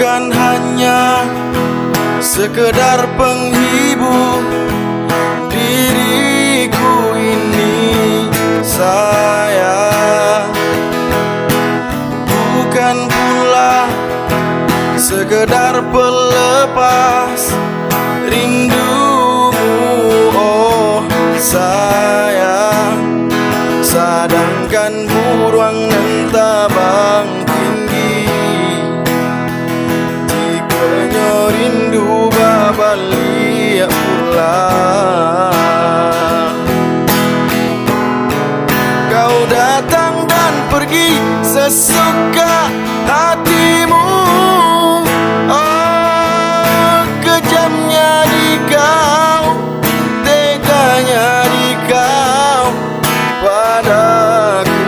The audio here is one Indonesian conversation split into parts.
bukan hanya sekedar penghibur diriku ini. Saya bukan pula sekedar pelepas rindumu, oh sayang. Sadangkan buruang dan tabang tinggi, jika rindu babali pula. Kau datang dan pergi sesuka hatimu, oh kejamnya di kau, teganya di kau padaku.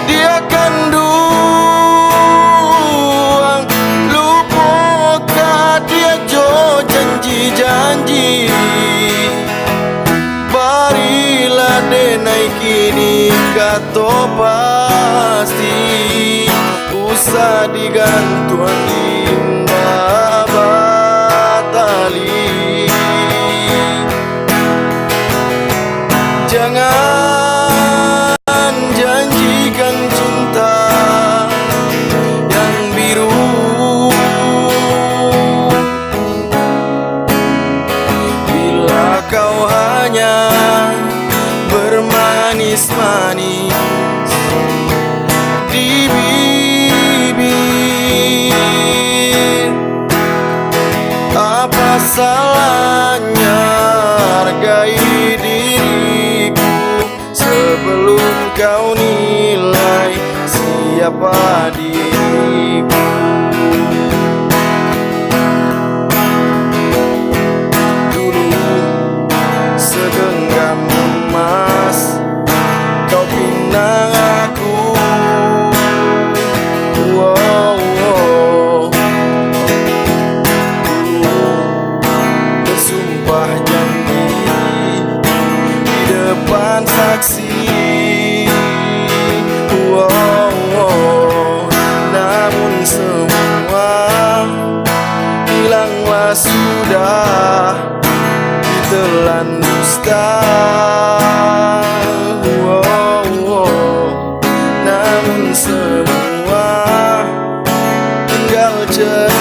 Dia kan duang lupakan dia jo janji-janji. Barilah denai kini kato pasti usah digantuan indah batali. Jangan janjikan cinta yang biru bila kau hanya bermanis-manis di bibir. Apa salahnya hargai diriku sebelum kau nilai siapa diriku. Dulu segenggam emas kau pinang aku, wow, wow. Bersumpah janji di depan saksi, wow, wow. Namun semua hilanglah sudah ditelan dusta, wow, wow. Namun semua tinggal cerita.